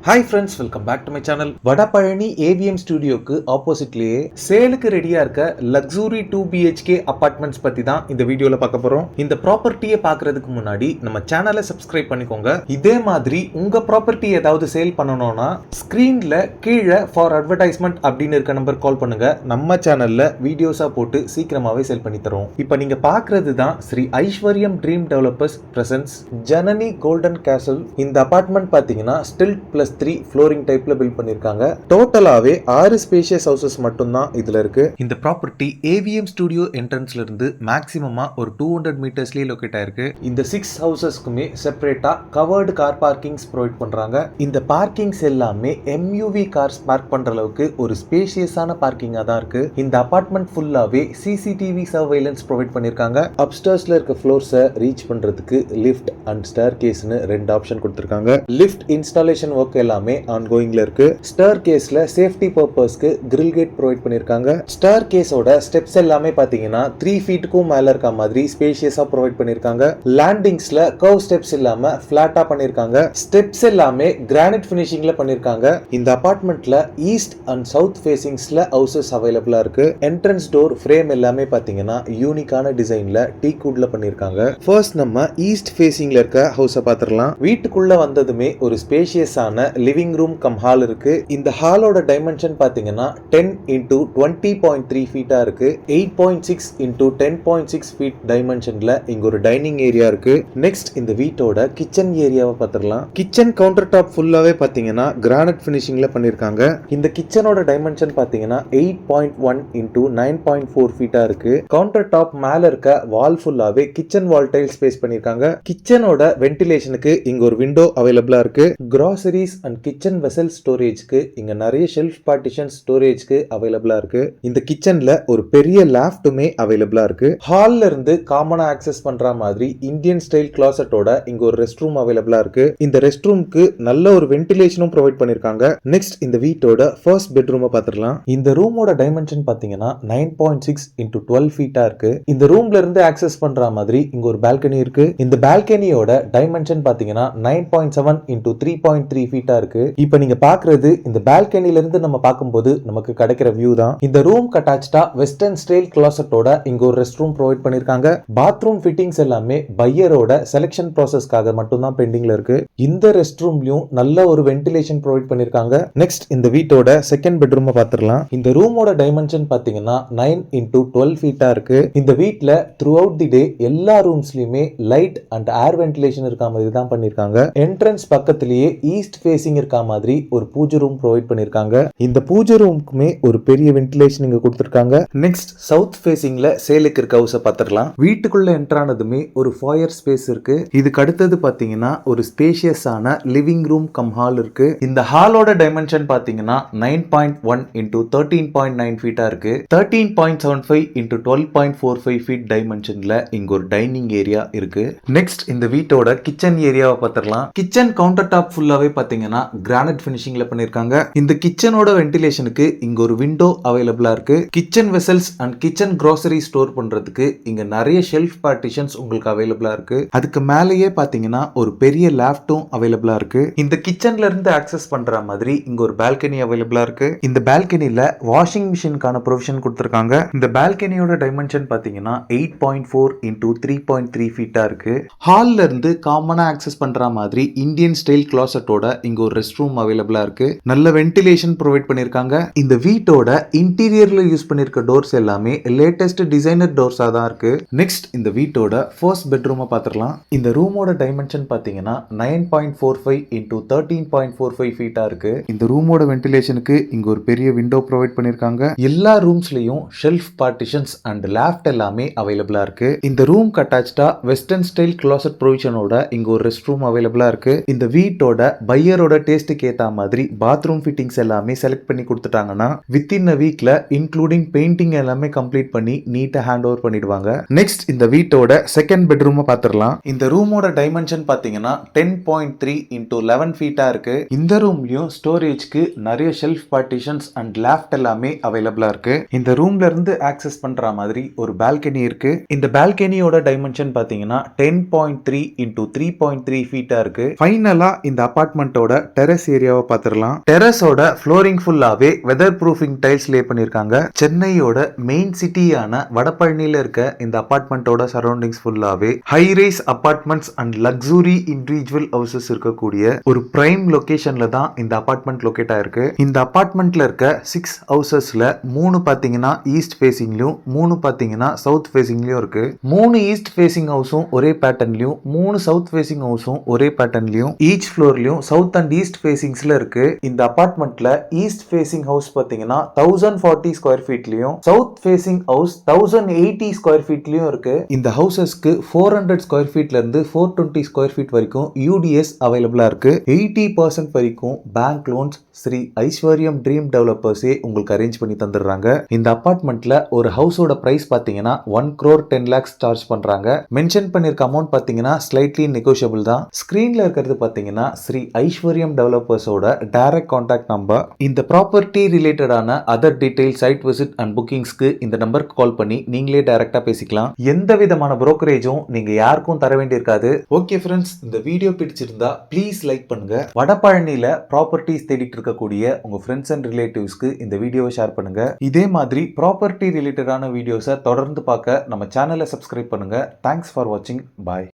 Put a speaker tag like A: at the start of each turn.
A: Hi friends, welcome back to my channel. Vadapalani AVM ஸ்டுடியோக்கு ஆப்போசிட்லயே சேலுக்கு ரெடியா இருக்க லக்ஸுரி 2 BHK அபார்ட்மெண்ட்ஸ் பத்தி தான் இந்த வீடியோல பார்க்க போறோம். இந்த ப்ராப்பர்ட்டியை பார்க்கிறதுக்கு முன்னாடி நம்ம சேனலை சப்ஸ்கிரைப் பண்ணிக்கோங்க. இதே மாதிரி உங்க ப்ராப்பர்ட்டி ஏதாவது சேல் பண்ணணும்னா ஸ்கிரீன்ல கீழே ஃபார் அட்வர்டைஸ்மெண்ட் அப்படின்னு இருக்க நம்பர் கால் பண்ணுங்க. நம்ம சேனல்ல வீடியோஸா போட்டு சீக்கிரமாவே சேல் பண்ணி தரோம். இப்போ நீங்க பார்க்கிறது தான் Shri Aishwaryam dream developers presents Janani golden castle. இந்த அபார்ட்மெண்ட் பாத்தீங்கன்னா ஸ்டில்ட் பிளஸ் 3 ஃப்ளோரிங் டைப்ல பில்ட் பண்ணிருக்காங்க. டோட்டலாவே 6 ஸ்பேஷியஸ் ஹவுசஸ் மட்டும் தான் இதுல இருக்கு. இந்த ப்ராப்பர்ட்டி AVM ஸ்டுடியோ என்ட்ரன்ஸ்ல இருந்து மேக்ஸிமமா ஒரு 200 மீட்டர்ஸ்லயே லொகேட் ஆயிருக்கு. இந்த 6 ஹவுசஸ்க்குமே செப்பரேட்டா கவர்டு கார் பார்க்கிங்ஸ் ப்ரொவைட் பண்றாங்க. இந்த பார்க்கிங்ஸ் எல்லாமே MUV கார்ஸ் பார்க் பண்ற அளவுக்கு ஒரு ஸ்பேஷியஸான பார்க்கிங்கா தான் இருக்கு. இந்த அபார்ட்மெண்ட் ஃபுல்லாவே CCTV சர்வேலன்ஸ் ப்ரொவைட் பண்ணிருக்காங்க. அப்ஸ்டர்ஸ்ல இருக்க ஃப்ளோர்ஸை ரீச் பண்றதுக்கு லிஃப்ட் அண்ட் ஸ்டேர் கேஸ்னு 2 ஆப்ஷன் கொடுத்திருக்காங்க. லிஃப்ட் இன்ஸ்டாலேஷன் ஒர்க் எல்லாமே ஆன்கோயிங்ல இருக்கு. ஸ்டேர் கேஸ்ல சேஃப்டி பர்பஸ்க்கு கிரில் கேட் ப்ரொவைட் பண்ணிருக்காங்க. ஸ்டேர் கேஸோட ஸ்டெப்ஸ் எல்லாமே பாத்தீங்கன்னா 3 ஃபீட்டுக்கும் மேல இருக்க மாதிரி ஸ்பேஷியஸா ப்ரொவைட் பண்ணிருக்காங்க. லேண்டிங்ஸ்ல கர்வ் ஸ்டெப்ஸ் இல்லாம பிளாட்டா பண்ணிருக்காங்க. ஸ்டெப்ஸ் எல்லாமே கிரானைட் ஃபினிஷிங்ல பண்ணிருக்காங்க. இந்த அபார்ட்மெண்ட்ல ஈஸ்ட் அண்ட் சவுத் ஃபேசிங்ஸ்ல ஹவுசஸ் அவைலபிளா இருக்கு. என்ட்ரன்ஸ் டோர் ஃப்ரேம் எல்லாமே பாத்தீங்கன்னா யூனிக்கான டிசைன்ல டீக் வுட்ல பண்ணிருக்காங்க. ஃபர்ஸ்ட் நம்ம ஈஸ்ட் ஃபேசிங்ல இருக்க ஹவுஸ பாத்துறலாம். வீட்டுக்குள்ள வந்ததுமே ஒரு ஸ்பேஷியஸான லிவிங் ரூம் கம் ஹால் இருக்கு. இந்த ஹாலோட டைமென்ஷன் பாத்தீங்கன்னா 10 into 20.3 ஃபீட்டா இருக்கு. 8.6 into 10.6 ஃபீட் டைமென்ஷன்ல இங்க ஒரு டைனிங் ஏரியா இருக்கு. நெக்ஸ்ட் இந்த வீட்டோட கிச்சன் ஏரியாவை பாத்துறலாம். கிச்சன் கவுண்டர் டாப் ஃபுல்லாவே பாத்தீங்கன்னா கிரானைட் ஃபினிஷிங்ல பண்ணிருக்காங்க. இந்த கிச்சனோட டைமென்ஷன் பாத்தீங்கன்னா 8.1 into 9.4 ஃபீட்டா இருக்கு. கவுண்டர் டாப் மேல இருக்க வால் ஃபுல்லாவே கிச்சன் வால் டைல் ஸ்பேஸ் பண்ணிருக்காங்க. கிச்சனோட வென்டிலேஷனுக்கு இங்க ஒரு விண்டோ அவைலபிளா இருக்கு. கிராசரிஸ் அண்ட் கிச்சன் வெசல் ஸ்டோரேஜ்க்கு இங்க நிறைய ஷெல்ஃப் பார்ட்டிஷன் ஸ்டோரேஜ்க்கு அவைலபிளா இருக்கு. இந்த கிச்சன்ல ஒரு பெரிய லாஃப்ட்டுமே அவைலபிளா இருக்கு. ஹால்ல இருந்து காமனா ஆக்சஸ் பண்ற மாதிரி இந்தியன் ஸ்டைல் கிளாசட்டோட இங்க ஒரு ரெஸ்ட் ரூம் அவைலபிளா இருக்கு. இந்த ரெஸ்ட் ரூம்க்கு நல்ல ஒரு வென்டிலேஷனும் ப்ரொவைட் பண்ணிருக்காங்க. நெக்ஸ்ட் இந்த வீட்டோட ஃபர்ஸ்ட் பெட்ரூமை பாத்துறலாம். இந்த ரூமோட டைமென்ஷன் பாத்தீங்கன்னா 9.6 into 12 ஃபீட்டா இருக்கு. இந்த ரூம்ல இருந்து ஆக்சஸ் பண்ற மாதிரி இங்க ஒரு பால்கனி இருக்கு. இந்த பால்கனியோட டைமென்ஷன் பாத்தீங்கன்னா 9.7 into 3.3 ஃபீட்டா இருக்கு. இப்போ நீங்க பாக்குறது இந்த பால்கனில இருந்து நம்ம பார்க்கும்போது நமக்கு கிடைக்கிற வியூ தான். இந்த ரூம் அட்டாச்டா வெஸ்டர்ன் ஸ்டைல் கிளாசட்டோட இங்க ஒரு ரெஸ்ட் ரூம் ப்ரொவைட் பண்ணிருக்காங்க. பாத்ரூம் ஃபிட்டிங்ஸ் எல்லாமே பையரோட செலக்ஷன் ப்ராசஸ்க்காக மட்டும் தான் பெண்டிங்ல இருக்கு. இந்த ரெஸ்ட் ரூம்லயும் நல்ல ஒரு வென்டிலேஷன் ப்ரொவைட் பண்ணிருக்காங்க. நெக்ஸ்ட் இந்த வீட்டோட செகண்ட் பெட்ரூம் பாத்துறலாம். இந்த ரூமோட டைமென்ஷன் பாத்தீங்கன்னா 9 into 12 ஃபீட்டா இருக்கு. இந்த வீட்ல த்ரூ அவுட் தி டே எல்லா ரூம்ஸ்லயுமே லைட் அண்ட் ஏர் வென்டிலேஷன் இருக்க மாதிரி தான் பண்ணிருக்காங்க. என்ட்ரன்ஸ் பக்கத்திலேயே ஈஸ்ட் ஃபேசிங் இருக்க மாதிரி ஒரு பூஜை ரூம் ப்ரொவைட் பண்ணிருக்காங்க. இந்த பூஜை ரூமுக்குமே ஒரு பெரிய வென்டிலேஷன் இங்க கொடுத்திருக்காங்க. நெக்ஸ்ட் சவுத் ஃபேசிங்ல சேலுக்கு இருக்க ஹவுஸ பாத்துறலாம். வீட்டுக்குள்ள என்டர் ஆனதுமே ஒரு ஃபாயர் ஸ்பேஸ் இருக்கு. இதுக்கு அடுத்தது பாத்தீங்கன்னா ஒரு ஸ்பேஷியஸான லிவிங் ரூம் கம் ஹால் இருக்கு. இந்த ஹாலோட டைமென்ஷன் பாத்தீங்கன்னா 9.1 into 13.9 ஃபீட்டா இருக்கு. 13.75 into 12.45 ஃபீட் டைமென்ஷன்ல இங்க ஒரு டைனிங் ஏரியா இருக்கு. நெக்ஸ்ட் இந்த வீட்டோட கிச்சன் ஏரியாவை பாத்துறலாம். கிச்சன் கவுண்டர் டாப் ஃபுல்லாவே பாத்தீங்கன்னா கிரானைட் ஃபினிஷிங்ல பண்ணிருக்காங்க. இந்த கிச்சனோட வென்டிலேஷனுக்கு இங்க ஒரு விண்டோ அவைலபிளா இருக்கு. Kitchen vessels and kitchen grocery store பண்றதுக்கு இங்க நிறைய ஷெல்ஃப் பார்ட்டிஷன்ஸ் உங்களுக்கு அவைலபிளா இருக்கு. அதுக்கு மேலேயே பாத்தீங்கன்னா ஒரு பெரிய லாஃப்ட்டும் அவைலபிளா இருக்கு. இந்த கிச்சன்ல இருந்து ஆக்சஸ் பண்ற மாதிரி இங்க ஒரு பால்கனி அவைலபிளா இருக்கு. இந்த பால்கனில வாஷிங் மிஷினுக்கான ப்ரொவிஷன் கொடுத்திருக்காங்க. இந்த பால்கனியோட டைமென்ஷன் பாத்தீங்கன்னா 8.4 into 3.3 ஃபீட்டா இருக்கு. ஹால்ல இருந்து காமனா ஆக்சஸ் பண்ற மாதிரி இந்தியன் ஸ்டைல் கிளாசட்டோட இங்க ஒரு ரெஸ்ட் ரூம் அவைலபிளா இருக்கு. நல்ல வென்டிலேஷன் ப்ரொவைட் பண்ணிருக்காங்க. இந்த வீட்டோட இன்டீரியர்ல யூஸ் பண்ணிருக்க டோர்ஸ் எல்லாமே லேட்டஸ்ட் டிசைனர் டோர்ஸா தான் இருக்கு. நெக்ஸ்ட் இந்த வீட்டோட ஃபர்ஸ்ட் பெட்ரூமை பாத்துறலாம். இந்த ரூமோட டைமென்ஷன் பாத்தீங்கன்னா 9.45 into 13.45 ஃபீட்டா இருக்கு. இந்த ரூமோட வென்டிலேஷனுக்கு இங்க ஒரு பெரிய விண்டோ ப்ரொவைட் பண்ணிருக்காங்க. எல்லா ரூம்ஸ்லயும் ஷெல்ஃப் பார்ட்டிஷன்ஸ் அண்ட் லாஃப்ட் எல்லாமே அவைலபிளா இருக்கு. இந்த ரூம் அட்டாச்டா வெஸ்டர்ன் ஸ்டைல் கிளாசட் ப்ரொவிஷனோட இங்க ஒரு ரெஸ்ட் ரூம் அவைலபிளா இருக்கு. இந்த வீட்டோட பையரோட டேஸ்டுக்கு ஏத்த மாதிரி பாத்ரூம் ஃபிட்டிங்ஸ் எல்லாமே செலக்ட் பண்ணி கொடுத்துட்டாங்கன்னா வித்தின் அ வீக்ல இன்க்ளூடிங் பெயிண்டிங் எல்லாமே கம்ப்ளீட் பண்ணி நீட்டா ஹேண்ட் ஓவர் பண்ணிடுவாங்க. நெக்ஸ்ட் இந்த வீட்டோட செகண்ட் பெட்ரூம் பாத்துறலாம். இந்த ரூமோட டைமென்ஷன் பாத்தீங்கன்னா 10.3 into 11 ஃபீட்டா இருக்கு. இந்த ரூம்லயும் ஸ்டோரேஜ்க்கு நிறைய ஷெல்ஃப் பார்ட்டிஷன்ஸ் அண்ட் லாஃப்ட் எல்லாமே அவைலபிளா இருக்கு. இந்த ரூம்ல இருந்து ஆக்சஸ் பண்ற மாதிரி ஒரு பால்கனி இருக்கு. இந்த பால்கனியோட டைமென்ஷன் பாத்தீங்கன்னா 10.3 into 3.3 ஃபீட்டா இருக்கு. ஃபைனலா இந்த அபார்ட்மெண்டோட டெரஸ் ஏரியாவை பார்த்துடலாம். டெரஸோட ஃப்ளோரிங் ஃபுல்லாவே வெதர் ப்ரூஃபிங் டைல்ஸ் லே பண்ணிருக்காங்க. சென்னையோட மெயின் சிட்டியான வடபழனியில இருக்க இந்த அபார்ட்மெண்ட்டோட சரௌண்டிங்ஸ் ஃபுல்லாவே high rise apartments and luxury individual houses இருக்கக்கூடிய ஒரு பிரைம் லொகேஷன்ல தான் இந்த அபார்ட்மெண்ட் லொகேட் ஆயிருக்கு. இந்த அபார்ட்மெண்ட்ல இருக்க 6 ஹவுசஸ்ல 3 பாத்தீங்கன்னா ஈஸ்ட் ஃபேசிங்லயும் 3 பாத்தீங்கன்னா சவுத் ஃபேசிங்லயும் இருக்கு. 3 ஈஸ்ட் ஃபேசிங் ஹவுஸும் ஒரே பேட்டர்ன்லயும் 3 சவுத் ஃபேசிங் ஹவுஸும் ஒரே பேட்டர்ன்லயும் ஈச் ஃப்ளோர்லயும் சவுத் அண்ட் ஈஸ்ட் ஃபேசிங்ஸ்ல இருக்கு. இந்த அபார்ட்மெண்ட்ல ஈஸ்ட் ஃபேசிங் ஹவுஸ் பாத்தீங்கன்னா 1040 ஸ்கொயர் ஃபீட்லயும் சவுத் ஃபேசிங் ஹவுஸ் 1080 ஸ்கொயர் ஃபீட்லயும் இருக்கு. இந்த ஹவுசஸ்க்கு 400 ஸ்கொயர் ஃபீட்ல இருந்து 420 ஸ்கொயர் ஃபீட் வரைக்கும் யூடிஎஸ் அவைலபிளா இருக்கு. 80% வரைக்கும் bank loans Sri Aishwaryam dream டெவலப்பர்ஸே உங்களுக்கு அரேஞ்ச் பண்ணி தந்துடுறாங்க. இந்த அபார்ட்மெண்ட்ல ஒரு ஹவுஸோட பிரைஸ் பாத்தீங்கன்னா 1 crore 10 lakhs சார்ஜ் பண்றாங்க. மென்ஷன் பண்ணிருக்க அமௌண்ட் பாத்தீங்கன்னா ஸ்லைட்லி நெகோஷியபிள் தான். ஸ்கிரீன்ல இருக்கிறது பாத்தீங்கன்னா ஸ்ரீ ஐஸ்வர்யம் டெவலப்பர்ஸோட டைரக்ட் கான்டாக்ட் நம்பர். இந்த ப்ராப்பர்ட்டி ரிலேட்டடான other detail site visit and புக்கிங்ஸ்க்கு இந்த நம்பருக்கு கால் பண்ணி நீங்களே டைரக்டா பேசிக்கலாம். எந்த விதமான புரோக்கரேஜும் நீங்க யாருக்கும் தர வேண்டியிருக்காது. ஓகே ஃப்ரெண்ட்ஸ், இந்த வீடியோ பிடிச்சிருந்தா ப்ளீஸ் லைக் பண்ணுங்க. வடபழனியில ப்ராப்பர்ட்டிஸ் தேடிட்டு இருக்கக்கூடிய உங்க ஃப்ரெண்ட்ஸ் அண்ட் ரிலேட்டிவ்ஸ்க்கு இந்த வீடியோவை ஷேர் பண்ணுங்க. இதே மாதிரி ப்ராப்பர்ட்டி ரிலேட்டடான வீடியோஸை தொடர்ந்து பார்க்க நம்ம சேனலை சப்ஸ்கிரைப் பண்ணுங்க. தேங்க்ஸ் ஃபார் வாட்சிங். பாய்.